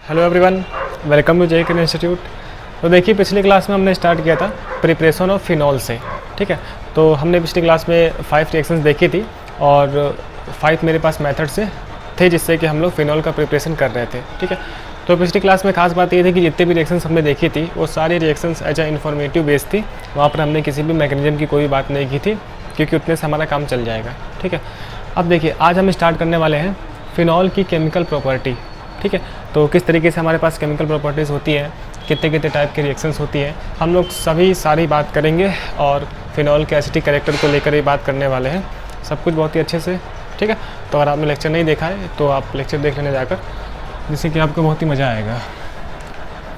Hello everyone, welcome to JK institute. तो देखिए, पिछली क्लास में हमने स्टार्ट किया था प्रिपरेशन ऑफ फिनॉल से। ठीक है, तो हमने पिछली क्लास में 5 रिएक्शंस देखी थी और 5 मेरे पास मेथड से थे जिससे कि हम लोग फिनॉल का प्रिपरेशन कर रहे थे। ठीक है, तो पिछली क्लास में खास बात ये थी कि जितने भी रिएक्शंस हमने देखी थी वो सारी reactions as a informative base थी। वहाँ पर हमने किसी भी मैकेनिज्म की कोई बात नहीं की थी क्योंकि उतने से हमारा काम चल जाएगा। ठीक है, अब देखिए, आज हम स्टार्ट करने वाले हैं फिनॉल की केमिकल प्रॉपर्टी। ठीक है, तो किस तरीके से हमारे पास केमिकल प्रॉपर्टीज़ होती हैं, कितने कितने टाइप की रिएक्शंस होती हैं, हम लोग सारी बात करेंगे और फिनॉल के एसिटिक कैरेक्टर को लेकर ही बात करने वाले हैं, सब कुछ बहुत ही अच्छे से। ठीक है, तो अगर आपने लेक्चर नहीं देखा है तो आप लेक्चर देख लेने जाकर, जिससे कि आपको बहुत ही मज़ा आएगा।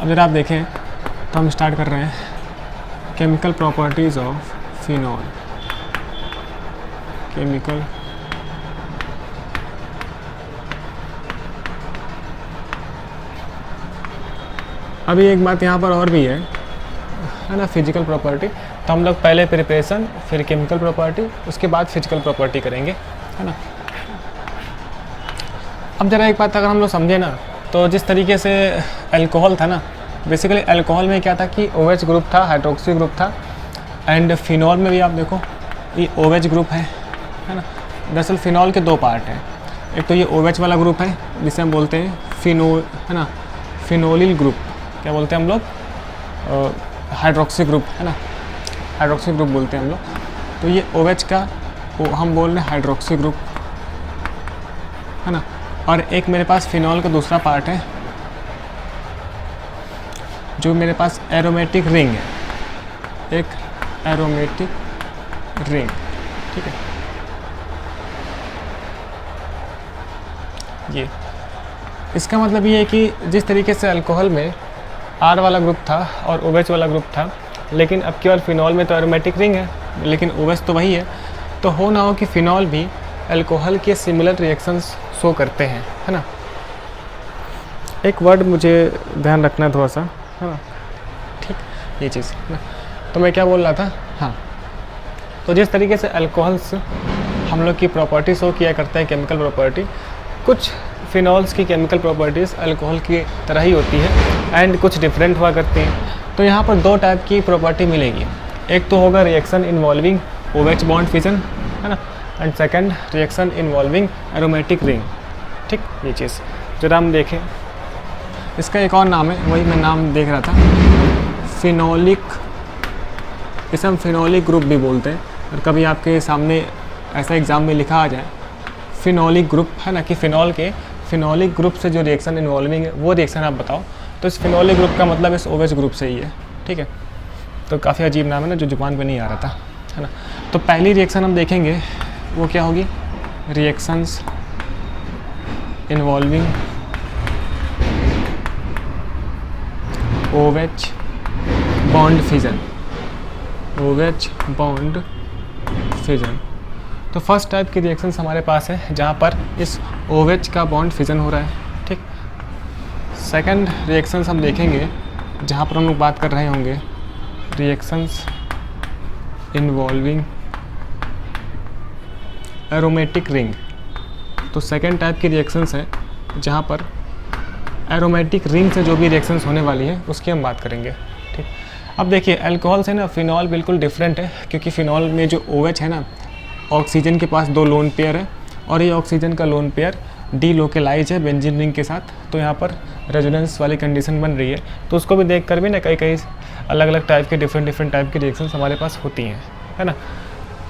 अब जरा आप देखें तो हम स्टार्ट कर रहे हैं chemical properties of phenol. Chemical अभी एक बात यहाँ पर और भी है ना, फिजिकल प्रॉपर्टी। तो हम लोग पहले प्रिपरेशन, फिर केमिकल प्रॉपर्टी, उसके बाद फिजिकल प्रॉपर्टी करेंगे, है ना। अब ज़रा एक बात अगर हम लोग समझे ना, तो जिस तरीके से अल्कोहल था ना, बेसिकली अल्कोहल में क्या था कि OH ग्रुप था, हाइड्रोक्सी ग्रुप था, एंड फिनॉल में भी आप देखो ये OH ग्रुप है ना। दरअसल फिनॉल के 2 पार्ट हैं, एक तो ये OH वाला ग्रुप है जिसे हम बोलते हैं फिनोल, है ना, फिनोलिल ग्रुप, क्या बोलते हैं हम लोग, हाइड्रोक्सी ग्रुप, है ना, हाइड्रोक्सी ग्रुप बोलते हैं हम लोग। तो ये OH का हम बोल रहे हैं हाइड्रोक्सी ग्रुप, है ना। और एक मेरे पास फिनॉल का दूसरा पार्ट है जो मेरे पास एरोमेटिक रिंग है, एक एरोमेटिक रिंग। ठीक है, ये इसका मतलब ये है कि जिस तरीके से अल्कोहल में R वाला ग्रुप था और OH वाला ग्रुप था, लेकिन अब की बार फिनॉल में तो एरोमेटिक रिंग है, लेकिन OH तो वही है। तो हो ना हो कि फिनॉल भी अल्कोहल के सिमिलर रिएक्शंस शो करते हैं, है ना। एक वर्ड मुझे ध्यान रखना है थोड़ा सा, है ना, ठीक, ये चीज़ ना। तो मैं क्या बोल रहा था, हाँ, तो जिस तरीके से अल्कोहल्स हम लोग की प्रॉपर्टी शो किया करता है, केमिकल प्रॉपर्टी, कुछ फिनॉल्स की केमिकल प्रॉपर्टीज़ अल्कोहल की तरह ही होती है एंड कुछ डिफरेंट हुआ करती हैं। तो यहाँ पर 2 टाइप की प्रॉपर्टी मिलेगी, एक तो होगा reaction involving OH bond fission, है ना, and second reaction involving aromatic ring. ठीक, ये चीज़ जरा हम देखें, इसका एक और नाम है, वही मैं नाम देख रहा था, फिनोलिक, इसे हम फिनोलिक ग्रुप भी बोलते हैं। और कभी आपके सामने ऐसा एग्ज़ाम में लिखा आ जाए फिनोलिक ग्रुप, है ना, कि फिनॉल के फिनोलिक ग्रुप से जो रिएक्शन इन्वॉल्विंग है वो रिएक्शन आप बताओ, तो इस फिनोलिक ग्रुप का मतलब इस OH ग्रुप से ही है। ठीक है, तो काफ़ी अजीब नाम है ना, जो जुबान पे नहीं आ रहा था, है ना। तो पहली रिएक्शन हम देखेंगे वो क्या होगी, reactions involving OH bond fission, OH bond fission. तो फर्स्ट टाइप की रिएक्शंस हमारे पास है जहाँ पर इस OH का बॉन्ड फिजन हो रहा है। ठीक, सेकंड रिएक्शंस हम देखेंगे जहाँ पर हम लोग बात कर रहे होंगे रिएक्शंस इन्वॉल्विंग एरोमेटिक रिंग। तो सेकंड टाइप की रिएक्शंस है जहाँ पर एरोमेटिक रिंग से जो भी रिएक्शंस होने वाली है उसकी हम बात करेंगे। ठीक, अब देखिए, अल्कोहल से ना फिनॉल बिल्कुल डिफरेंट है, क्योंकि फिनॉल में जो OH है ना, ऑक्सीजन के पास 2 लोन पेयर है और ये ऑक्सीजन का लोन पेयर डीलोकेलाइज है बेंजीन रिंग के साथ। तो यहाँ पर रेजोनेंस वाली कंडीशन बन रही है, तो उसको भी देख कर भी ना कई अलग अलग टाइप के डिफरेंट टाइप की रिएक्शंस हमारे पास होती हैं, है ना।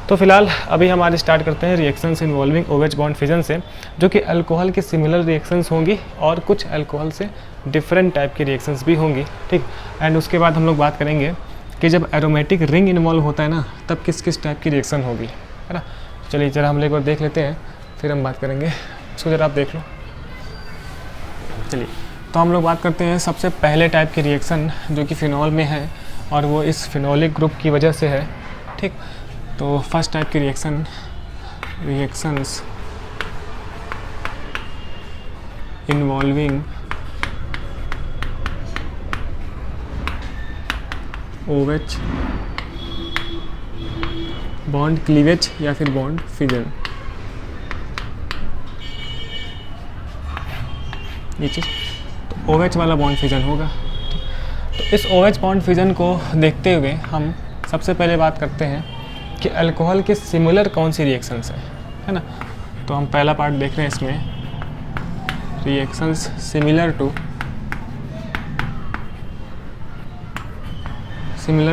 तो फिलहाल अभी हमारे स्टार्ट करते हैं reactions involving OH bond fission से, जो कि अल्कोहल की सिमिलर रिएक्शंस होंगी और कुछ अल्कोहल से डिफरेंट टाइप की रिएक्शंस भी होंगी। ठीक, एंड उसके बाद हम लोग बात करेंगे कि जब एरोमेटिक रिंग इन्वॉल्व होता है ना, तब किस किस टाइप की रिएक्शन होगी, है ना। चलिए जरा हम एक बार देख लेते हैं, फिर हम बात करेंगे, उसको जरा आप देख लो। चलिए, तो हम लोग बात करते हैं सबसे पहले टाइप की रिएक्शन जो कि फिनॉल में है और वो इस फिनोलिक ग्रुप की वजह से है। ठीक, तो फर्स्ट टाइप की reactions involving OH bond cleavage या फिर बॉन्ड फिजन। ये चीज़ OH वाला बॉन्ड फिजन होगा। तो इस OH बॉन्ड फिजन को देखते हुए हम सबसे पहले बात करते हैं कि अल्कोहल के सिमिलर कौन सी रिएक्शंस है ना। तो हम पहला पार्ट देख रहे हैं इसमें, रिएक्शंस सिमिलर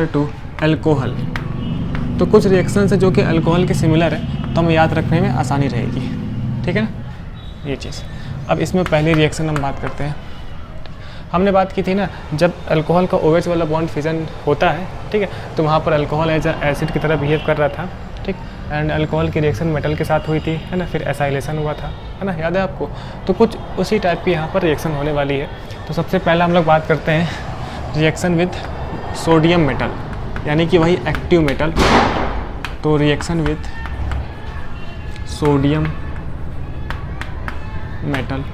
टू अल्कोहल। तो कुछ रिएक्शंस है जो कि अल्कोहल के सिमिलर है, तो हमें याद रखने में आसानी रहेगी, ठीक है ना ये चीज़। अब इसमें पहली रिएक्शन हम बात करते हैं। हमने बात की थी ना, जब अल्कोहल का OH वाला बॉन्ड फिजन होता है, ठीक है, तो वहाँ पर अल्कोहल एज एसिड की तरह बिहेव कर रहा था, ठीक। एंड अल्कोहल की रिएक्शन मेटल के साथ हुई थी, है ना, फिर एसाइलेशन हुआ था, है ना, याद है आपको। तो कुछ उसी टाइप की यहाँ पर रिएक्शन होने वाली है। तो सबसे पहला हम लोग बात करते हैं रिएक्शन विद सोडियम मेटल, यानी कि वही एक्टिव मेटल। तो रिएक्शन विद सोडियम मेटल,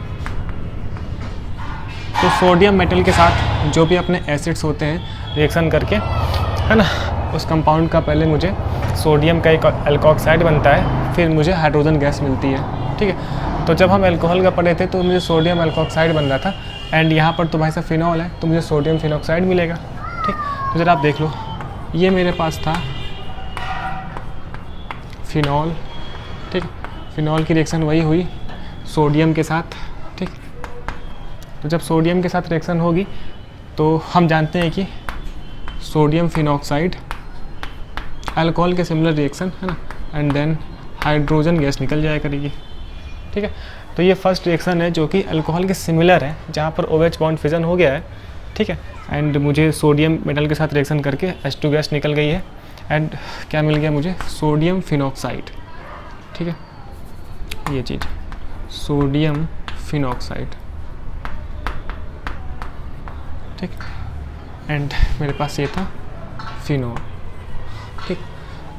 तो सोडियम मेटल के साथ जो भी अपने एसिड्स होते हैं रिएक्शन करके, है ना, उस कंपाउंड का पहले मुझे सोडियम का एक अल्कोक्साइड बनता है, फिर मुझे हाइड्रोजन गैस मिलती है, ठीक है। तो जब हम अल्कोहल का पढ़े थे तो मुझे सोडियम अल्कोक्साइड बन रहा था, एंड यहाँ पर तो भाई साहब फिनॉल है, तो मुझे सोडियम फिनॉक्साइड मिलेगा, ठीक। तो जरा आप देख लो, ये मेरे पास था फिनॉल, ठीक। फिनॉल की रिएक्शन वही हुई सोडियम के साथ, ठीक। तो जब सोडियम के साथ रिएक्शन होगी तो हम जानते हैं कि सोडियम फिनॉक्साइड अल्कोहल के सिमिलर रिएक्शन, है ना, एंड देन हाइड्रोजन गैस निकल जाया करेगी, ठीक है। तो ये फर्स्ट रिएक्शन है जो कि अल्कोहल के सिमिलर है, जहाँ पर OH बॉन्ड फिजन हो गया है, ठीक है, एंड मुझे सोडियम मेटल के साथ रिएक्शन करके H2 गैस निकल गई है, एंड क्या मिल गया मुझे, सोडियम फिनॉक्साइड, ठीक है, ये चीज़ सोडियम फिनॉक्साइड, ठीक। एंड मेरे पास ये था फिनॉल, ठीक।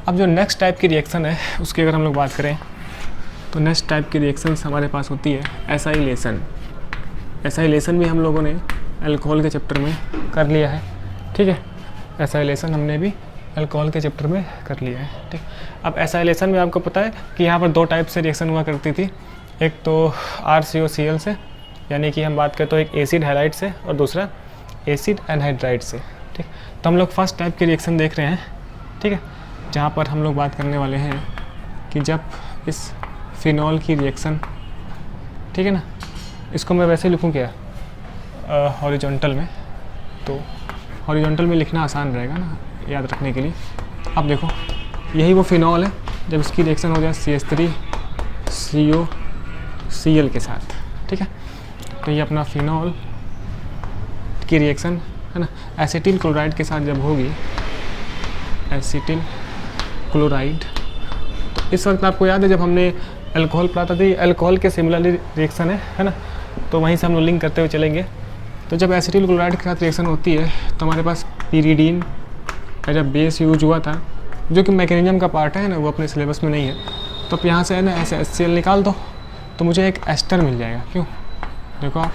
अब जो नेक्स्ट टाइप की रिएक्शन है उसकी अगर हम लोग बात करें तो नेक्स्ट टाइप की रिएक्शंस हमारे पास होती है एसाइलेशन। एसाइलेशन भी हम लोगों ने अल्कोहल के चैप्टर में कर लिया है, ठीक है। एसाइलेशन हमने भी अल्कोहल के चैप्टर में कर लिया है, ठीक। अब एसाइलेशन में आपको पता है कि यहाँ पर दो टाइप से रिएक्शन हुआ करती थी, एक तो RCOCl से, यानी कि हम बात करें तो एक एसिड हैलाइड से, और दूसरा एसिड एनहाइड्राइड से, ठीक। तो हम लोग फर्स्ट टाइप की रिएक्शन देख रहे हैं, ठीक है, जहाँ पर हम लोग बात करने वाले हैं कि जब इस फिनॉल की रिएक्शन, ठीक है ना, इसको मैं वैसे लिखूँ क्या हॉरिजॉन्टल में, तो हॉरिजॉन्टल में लिखना आसान रहेगा ना याद रखने के लिए। अब देखो यही वो फिनॉल है, जब इसकी रिएक्शन हो जाए CH3COCl के साथ, ठीक है। तो ये अपना फिनॉल की रिएक्शन, है ना, एसिटिल क्लोराइड के साथ जब होगी, एसिटिल क्लोराइड, तो इस वक्त आपको याद है जब हमने अल्कोहल पढ़ा था, अल्कोहल के सिमिलर रिएक्शन है ना, तो वहीं से हम लोग लिंक करते हुए चलेंगे। तो जब एसिटिल क्लोराइड के साथ रिएक्शन होती है तो हमारे पास pyridine as a base use हुआ था, जो कि मैकेनिज्म का पार्ट है ना, वो अपने सिलेबस में नहीं है। तो अब यहाँ से है ना ऐसे HCl निकाल दो तो मुझे एक एस्टर मिल जाएगा, क्यों, देखो आप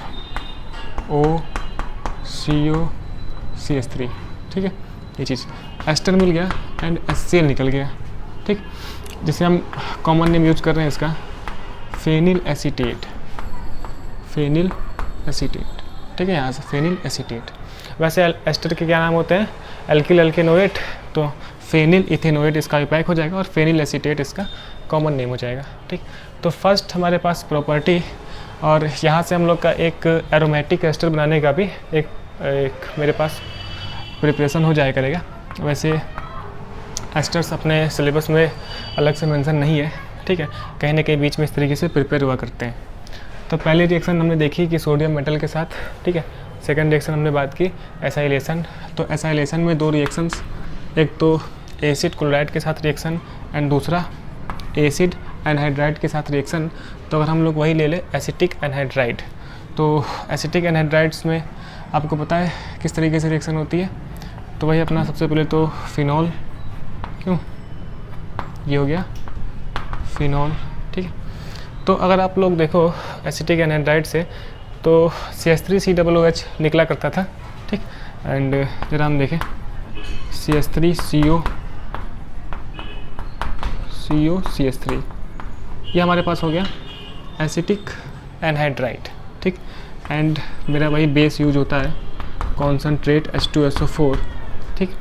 OCOCH3, ठीक है, ये चीज़ एस्टर मिल गया एंड HCl निकल गया, ठीक। जिसे हम कॉमन नेम यूज कर रहे हैं इसका फेनिल एसीटेट, ठीक है, यहाँ से फेनिल एसीटेट। वैसे एस्टर के क्या नाम होते हैं, एल्किल एल्केनोएट, तो फेनिल इथेनोएट इसका विपायक हो जाएगा और फेनिल एसीटेट इसका कॉमन नेम हो जाएगा, ठीक। तो फर्स्ट हमारे पास प्रॉपर्टी, और यहाँ से हम लोग का एक एरोमेटिक एस्टर बनाने का भी एक मेरे पास प्रिपरेशन हो जाया करेगा। वैसे एस्टर्स अपने सिलेबस में अलग से मेंशन नहीं है, ठीक है, कहीं ना कहीं बीच में इस तरीके से प्रिपेयर हुआ करते हैं। तो पहली रिएक्शन हमने देखी कि सोडियम मेटल के साथ, ठीक है। सेकंड रिएक्शन हमने बात की एसाइलेशन। तो एसाइलेशन में दो रिएक्शंस, एक तो एसिड क्लोराइड के साथ रिएक्शन एंड दूसरा एसिड एनहाइड्राइड के साथ रिएक्शन। तो अगर हम लोग वही ले लें एसिटिक एनहाइड्राइड, तो एसिटिक एनहाइड्राइड्स में आपको पता है किस तरीके से रिएक्शन होती है। तो वही अपना सबसे पहले तो फिनॉल, क्यों, ये हो गया फिनॉल, ठीक है। तो अगर आप लोग देखो एसिटिक एनहाइड्राइड से तो CH3COOH निकला करता था, ठीक। एंड जरा हम देखें CH3COCH3, ये हमारे पास हो गया एसिटिक एनहाइड्राइड, ठीक। एंड मेरा वही बेस यूज होता है कॉन्सनट्रेट H2SO4, ठीक।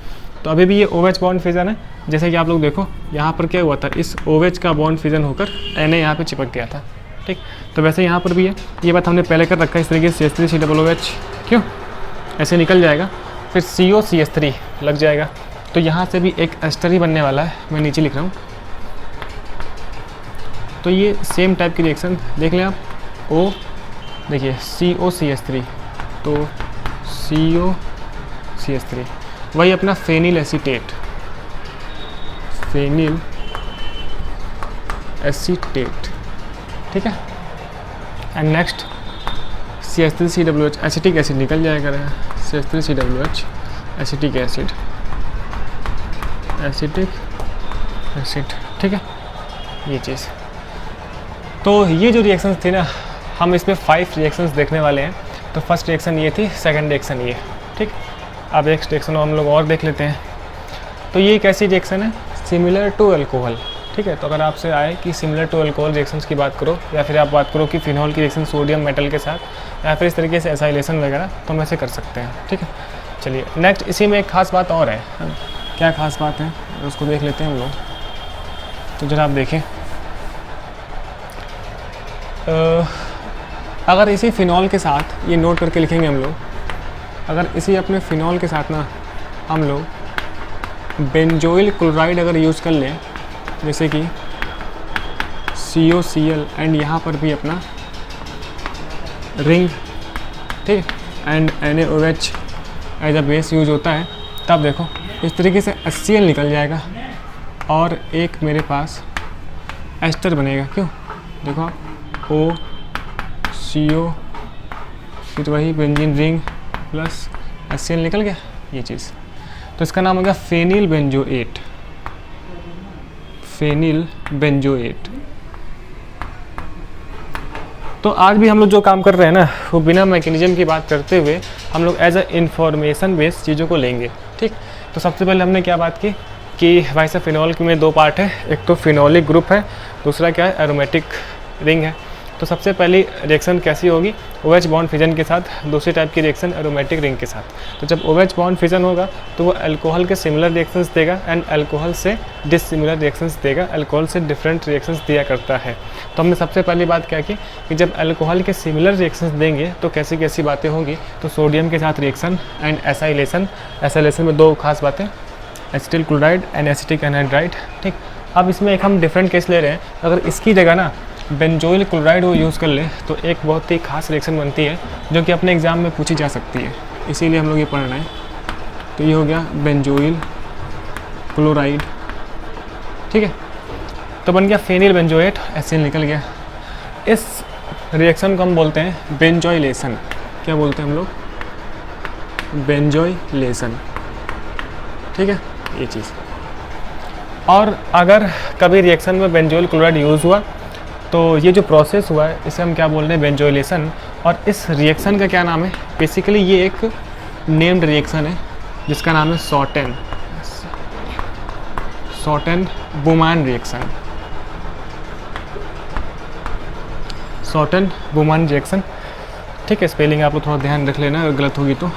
तो अभी भी ये OH बॉन्ड फिजन है, जैसे कि आप लोग देखो यहाँ पर क्या हुआ था, इस OH का बॉन्ड फिजन होकर Na यहाँ पे चिपक गया था, ठीक। तो वैसे यहाँ पर भी है, ये बात हमने पहले कर रखा है इस तरीके से CH3COOH, क्यों ऐसे निकल जाएगा, फिर COCH3 लग जाएगा, तो यहाँ से भी एक एस्टर ही बनने वाला है, मैं नीचे लिख रहा हूँ। तो ये सेम टाइप की रिएक्शन देख लें आप, O देखिए COCH3, तो COCH3 वही अपना फेनिल एसीटेट, फेनिल एसीटेट, ठीक है। And next CH3COOH acetic acid निकल जाएगा, CH3COOH acetic acid, acetic acid, ठीक है, ये चीज़। तो ये जो रिएक्शंस थी ना, हम इसमें 5 रिएक्शंस देखने वाले हैं। तो फर्स्ट रिएक्शन ये थी, सेकंड रिएक्शन ये, ठीक। अब एक रिएक्शन हम लोग और देख लेते हैं। तो ये एक ऐसी रिएक्शन है सिमिलर टू अल्कोहल, ठीक है। तो अगर आपसे आए कि सिमिलर टू अल्कोहल रिएक्शंस की बात करो, या फिर आप बात करो कि फिनॉल की रिएक्शन सोडियम मेटल के साथ, या फिर इस तरीके से एसाइलेशन वगैरह, तो हम ऐसे कर सकते हैं, ठीक है। चलिए नेक्स्ट, इसी में एक खास बात और है। क्या खास बात है उसको देख लेते हैं हम लोग। तो जरा आप देखें, अगर इसी फिनॉल के साथ, ये नोट करके लिखेंगे हम लोग, अगर इसी अपने फिनॉल के साथ ना हम लोग बेंजोइल क्लोराइड अगर यूज़ कर लें, जैसे कि COCl एंड यहाँ पर भी अपना रिंग, ठीक, and NaOH as a base use होता है, तब देखो इस तरीके से HCl निकल जाएगा और एक मेरे पास एस्टर बनेगा, क्यों देखो आप, O CO फिर वही बेंजीन रिंग प्लस HCl निकल गया, ये चीज़। तो इसका नाम हो गया फेनिल बेंजोएट, फेनिल बेंजोएट। तो आज भी हम लोग जो काम कर रहे हैं ना, वो बिना मैकेनिज्म की बात करते हुए हम लोग एज अ इंफॉर्मेशन बेस्ड चीज़ों को लेंगे, ठीक। तो सबसे पहले हमने क्या बात की कि भाई साहब फिनॉल में 2 पार्ट है, एक तो फिनॉलिक ग्रुप है, दूसरा क्या है, एरोमेटिक रिंग है। तो सबसे पहली रिएक्शन कैसी होगी, OH बॉन्ड फिजन के साथ, दूसरी टाइप की रिएक्शन एरोमेटिक रिंग के साथ। तो जब OH बॉन्ड फिजन होगा तो वो अल्कोहल के सिमिलर रिएक्शंस देगा एंड अल्कोहल से डिसिमिलर रिएक्शंस देगा, अल्कोहल से डिफरेंट रिएक्शंस दिया करता है। तो हमने सबसे पहली बात क्या की कि जब अल्कोहल के सिमिलर रिएक्शंस देंगे तो कैसी कैसी बातें होंगी। तो सोडियम के साथ रिएक्शन एंड एसाइलेशन, एसाइलेशन में 2 खास बातें, acetyl chloride and acetic anhydride, ठीक। अब इसमें एक हम डिफरेंट केस ले रहे हैं, अगर इसकी जगह ना बेंजोइल क्लोराइड वो यूज़ कर ले तो एक बहुत ही खास रिएक्शन बनती है जो कि अपने एग्ज़ाम में पूछी जा सकती है, इसीलिए हम लोग ये पढ़ रहे हैं। तो ये हो गया बेंजोइल क्लोराइड, ठीक है। तो बन गया फेनिल बेंजोएट, HCl निकल गया। इस रिएक्शन को हम बोलते हैं बेंजोइलेशन। क्या बोलते हैं हम लोग, बेंजोइलेशन, ठीक है, ये चीज़। और अगर कभी रिएक्शन में बेंजोइल क्लोराइड यूज़ हुआ तो ये जो प्रोसेस हुआ है इसे हम क्या बोल रहे हैं, बेंजोइलेशन। और इस रिएक्शन का क्या नाम है, बेसिकली ये एक नेम्ड रिएक्शन है जिसका नाम है शॉर्टेन, शॉर्टेन-बोमान रिएक्शन, शॉर्टेन-बोमान रिएक्शन, ठीक है। स्पेलिंग आप लोग थोड़ा ध्यान रख लेना, अगर गलत होगी तो।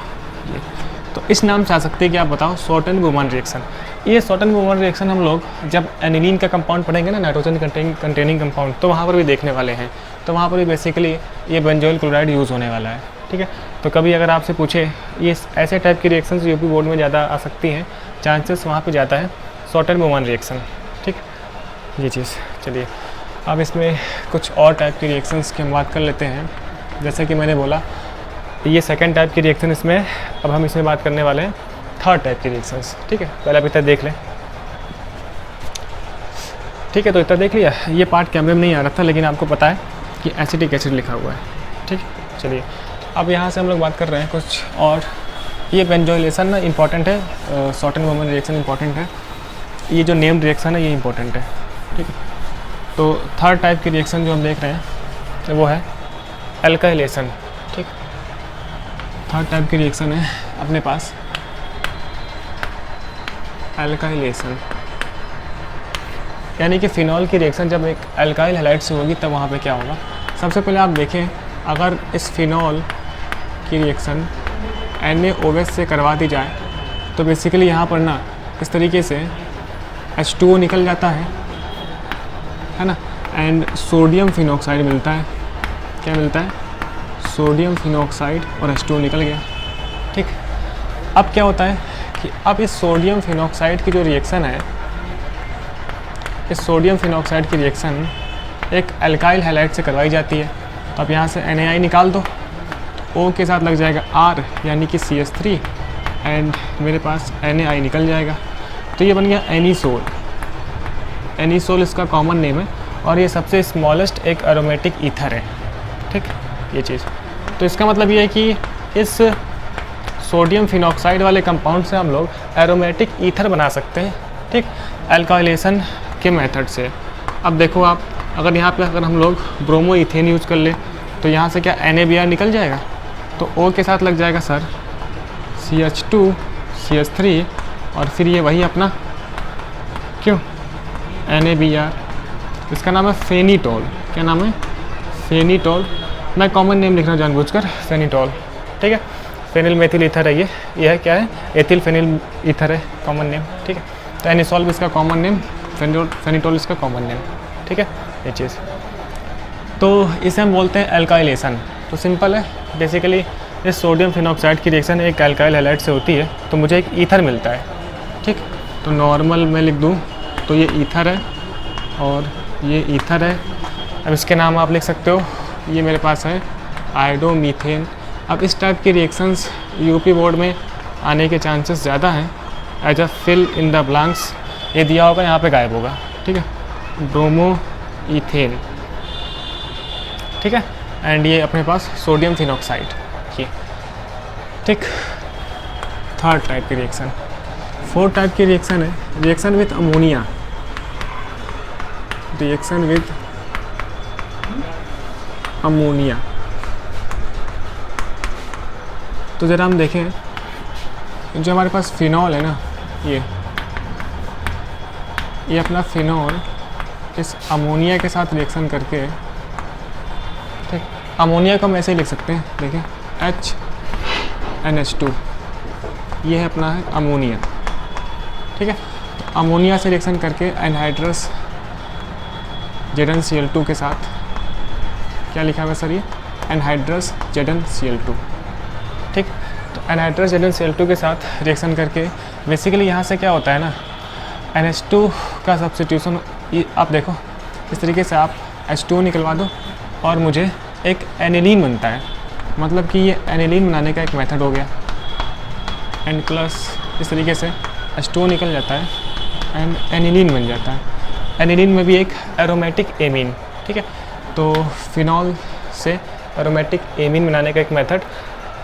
तो इस नाम से आ सकते हैं कि आप बताओ शॉर्टेन-बोमान रिएक्शन। ये शॉर्टेन-बोमान रिएक्शन हम लोग जब एनिलीन का कंपाउंड पढ़ेंगे ना, नाइट्रोजन कंटेनिंग कंपाउंड, तो वहाँ पर भी देखने वाले हैं। तो वहाँ पर भी बेसिकली ये बेंजोइल क्लोराइड यूज़ होने वाला है, ठीक है। तो कभी अगर आपसे पूछे ये ऐसे टाइप की रिएक्शंस यूपी बोर्ड में ज़्यादा आ सकती हैं, चांसेस वहाँ पे ज़्यादा है शॉर्टेन-बोमान रिएक्शन, ठीक, ये चीज़। चलिए अब इसमें कुछ और टाइप की रिएक्शंस की हम बात कर लेते हैं। जैसे कि मैंने बोला ये सेकेंड टाइप की रिएक्शन इसमें, अब हम इसमें बात करने वाले हैं थर्ड टाइप की रिएक्शंस, ठीक है। पहले आप इतना देख लें, ठीक है। तो इतना देख लिया, ये पार्ट कैमरे में नहीं आ रहा था लेकिन आपको पता है कि एसिटिक एसिड लिखा हुआ है, ठीक। चलिए अब यहाँ से हम लोग बात कर रहे हैं कुछ और। ये बेंजोइलेशन ना इंपॉर्टेंट है, शॉर्टेन-बोमान रिएक्शन इंपॉर्टेंट है, ये जो नेम्ड रिएक्शन है ये इंपॉर्टेंट है, ठीक है। तो थर्ड टाइप की रिएक्शन जो हम देख रहे हैं वो है एल्काइलेशन, ठीक। थर्ड टाइप की रिएक्शन है अपने पास एल्काइलेशन, यानी कि फिनॉल की रिएक्शन जब एक एल्काइल हैलाइड से होगी तब वहाँ पे क्या होगा। सबसे पहले आप देखें, अगर इस फिनॉल की रिएक्शन NaOH से करवा दी जाए तो बेसिकली यहाँ पर ना इस तरीके से H2O निकल जाता है ना, एंड सोडियम फिनॉक्साइड मिलता है। क्या मिलता है? सोडियम फिनॉक्साइड और H2O निकल गया। ठीक, अब क्या होता है कि अब इस सोडियम फिनॉक्साइड की जो रिएक्शन है, इस सोडियम फिनॉक्साइड की रिएक्शन एक अल्काइल हैलाइड से करवाई जाती है। तो अब यहाँ से NaI निकाल दो, तो O के साथ लग जाएगा R यानी कि CH3 एंड मेरे पास NaI निकल जाएगा। तो ये बन गया एनिसोल। एनिसोल इसका कॉमन नेम है और ये सबसे स्मॉलेस्ट एक एरोमेटिक ईथर है। ठीक, ये चीज़। तो इसका मतलब ये है कि इस सोडियम फिनॉक्साइड वाले कंपाउंड से हम लोग एरोमेटिक ईथर बना सकते हैं। ठीक, अल्काइलेशन के मेथड से। अब देखो आप, अगर यहाँ पे अगर हम लोग ब्रोमो इथेन यूज कर ले तो यहाँ से क्या NaBr निकल जाएगा, तो O के साथ लग जाएगा सर CH2 CH3 और फिर ये वही अपना क्यों NaBr, इसका नाम है फेनिटोल। क्या नाम है? फेनिटोल। मैं कॉमन नेम लिख रहा हूँ जानबूझकर, फेनिटोल। ठीक है, फेनिल मेथिल ईथर है ये है क्या है? एथिल फेनिल ईथर है कॉमन नेम। ठीक है, तो एनिसोल भी इसका कॉमन नेम, फेनिटोल इसका कॉमन नेम। ठीक है, ये चीज़। तो इसे हम बोलते हैं अल्काइलेशन। तो सिंपल है, बेसिकली इस सोडियम फिनॉक्साइड की रिएक्शन एक अल्काइल हैलाइड से होती है तो मुझे एक ईथर मिलता है। ठीक, तो नॉर्मल मैं लिख दूँ तो ये ईथर है और ये ईथर है। अब इसके नाम आप लिख सकते हो, ये मेरे पास है आयोडोमीथेन। अब इस टाइप की रिएक्शंस यूपी बोर्ड में आने के चांसेस ज़्यादा हैं। As a fill in the blanks ये दिया होगा, यहाँ पे गायब होगा। ठीक है, ब्रोमो इथेन। ठीक है, एंड ये अपने पास सोडियम फिनॉक्साइड ये। ठीक, थर्ड टाइप की रिएक्शन। फोर्थ टाइप की रिएक्शन है reaction with ammonia. Reaction with ammonia. तो ज़रा हम देखें, जो हमारे पास फिनॉल है ना, ये अपना फिनॉल इस अमोनिया के साथ रिएक्शन करके, ठीक, अमोनिया को हम ऐसे ही लिख सकते हैं, देखें HNH2, ये है अपना है अमोनिया। ठीक है, तो अमोनिया से रिएक्शन करके एनहाइड्रस ZnCl2 के साथ, क्या लिखा हुआ सर ये? Anhydrous ZnCl2। ठीक, तो एनहाइड्रस ZnCl2 के साथ रिएक्शन करके बेसिकली यहाँ से क्या होता है ना, NH2 का सब्स्टिट्यूशन। आप देखो इस तरीके से आप H2O निकलवा दो और मुझे एक एनिलीन बनता है। मतलब कि ये एनिलीन बनाने का एक मेथड हो गया। एंड प्लस इस तरीके से H2O निकल जाता है एंड एनिलीन बन जाता है। एनिलीन में भी एक एरोमेटिक एमीन। ठीक है, तो फिनॉल से एरोमेटिक एमीन बनाने का एक मेथड।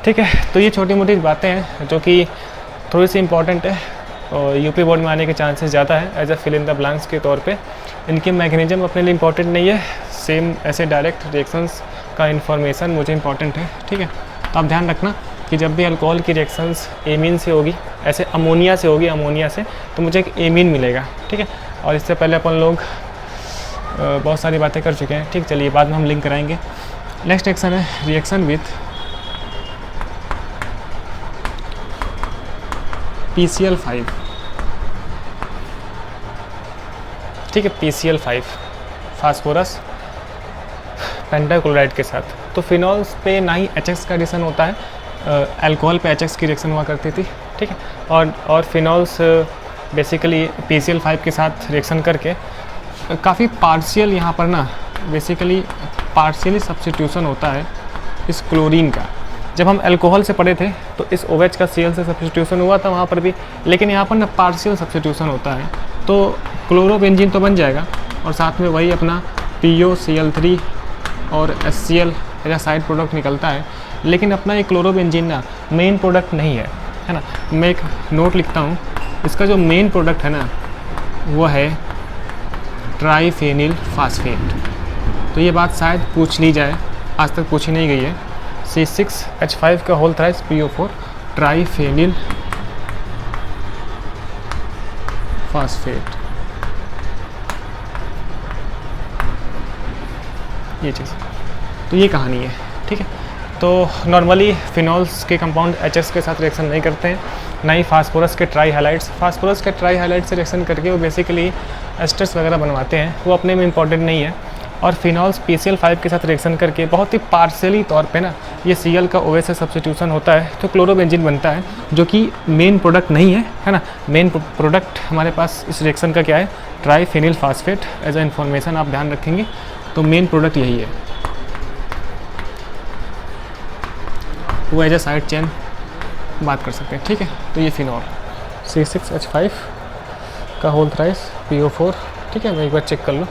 ठीक है, तो ये छोटी मोटी बातें हैं जो कि थोड़ी सी इंपॉर्टेंट है और यूपी बोर्ड में आने के चांसेस ज़्यादा है as a fill in the blanks के तौर पे। इनके मैकेनिज्म अपने लिए इंपॉर्टेंट नहीं है, सेम ऐसे डायरेक्ट रिएक्शंस का इन्फॉर्मेशन मुझे इंपॉर्टेंट है। ठीक है, तो आप ध्यान रखना कि जब भी अल्कोहल की रिएक्शंस एमीन से होगी, ऐसे अमोनिया से होगी, अमोनिया से, तो मुझे एक एमीन मिलेगा। ठीक है, और इससे पहले अपन लोग बहुत सारी बातें कर चुके हैं। ठीक, चलिए बाद में हम लिंक कराएंगे। नेक्स्ट रिएक्शन है रिएक्शन विथ PCl5। ठीक है, PCl5 फास्फोरस पेंटाक्लोराइड के साथ। तो फिनॉल्स पे ना ही HX का रिएक्शन होता है, अल्कोहल पे HX की रिएक्शन हुआ करती थी। ठीक है, और फिनॉल्स बेसिकली PCl5 के साथ रिएक्शन करके काफ़ी पार्शियल, यहाँ पर ना बेसिकली पार्शियली सब्स्टिट्यूशन होता है इस क्लोरीन का। जब हम अल्कोहल से पढ़े थे तो इस OH का Cl से सब्स्टिट्यूशन हुआ था वहाँ पर भी, लेकिन यहाँ पर ना पार्शियल सब्स्टिट्यूशन होता है। तो क्लोरोबेंजीन तो बन जाएगा और साथ में वही अपना POCl3 और HCl या साइड प्रोडक्ट निकलता है। लेकिन अपना ये क्लोरोबेंजीन ना मेन प्रोडक्ट नहीं है ना। मैं एक नोट लिखता हूँ, इसका जो मेन प्रोडक्ट है ना वो है ट्राइफेनिल फास्फेट। तो ये बात शायद पूछ ली जाए, आज तक पूछी नहीं गई है। C6H5 का होल थ्राइस PO4 ट्राइफेनिल फास्फेट, ये चीज़। तो ये कहानी है। ठीक है, तो नॉर्मली फिनॉल्स के कंपाउंड एचएस के साथ रिएक्शन नहीं करते हैं, ना ही फास्फोरस के ट्राई हाइलाइट्स। फास्फोरस के ट्राई हाइलाइट से रिएक्शन करके वो बेसिकली एस्टर्स वगैरह बनवाते हैं, वो अपने में इंपॉर्टेंट नहीं है। और फिनॉल्स PCl5 के साथ रिएक्शन करके बहुत ही पार्शियली तौर पे ना ये Cl का OH से सब्स्टिट्यूशन होता है तो क्लोरोबेंजीन बनता है, जो कि मेन प्रोडक्ट नहीं है, है ना। मेन प्रोडक्ट हमारे पास इस रिएक्शन का क्या है, ट्राईफिनिल फास्फेट। एज ए इन्फॉर्मेशन आप ध्यान रखेंगे, तो मेन प्रोडक्ट यही है। वो एज ए साइड चेन बात कर सकते हैं, ठीक है। तो ये फिनॉल C6H5 का होल थ्राइस PO4, ठीक है। मैं एक बार चेक कर लो,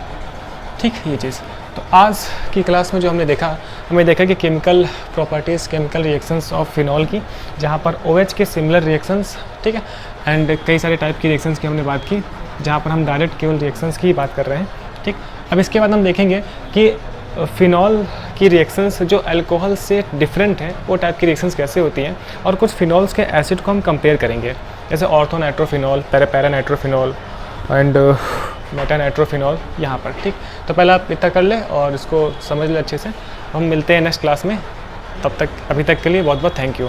ठीक है ये चीज़। तो आज की क्लास में जो हमने देखा, हमें देखा कि chemical properties, chemical reactions of phenol की, जहाँ पर OH के सिमिलर रिएक्शंस, ठीक है, एंड कई सारे टाइप की रिएक्शंस की हमने बात की, जहाँ पर हम डायरेक्ट केवल रिएक्शंस की ही बात कर रहे हैं, ठीक। अब इसके बाद हम देखेंगे कि फिनॉल की रिएक्शंस जो अल्कोहल से डिफरेंट है, वो टाइप की रिएक्शंस कैसे होती हैं, और कुछ फिनॉल्स के एसिड को हम कंपेयर करेंगे, जैसे ऑर्थोनाइट्रोफिनॉल, पैरानाइट्रोफिनॉल एंड मेटानाइट्रोफिनॉल यहाँ पर, ठीक। तो पहले आप इतना कर ले और इसको समझ ले अच्छे से। हम मिलते हैं नेक्स्ट क्लास में, तब तक अभी तक के लिए बहुत बहुत थैंक यू।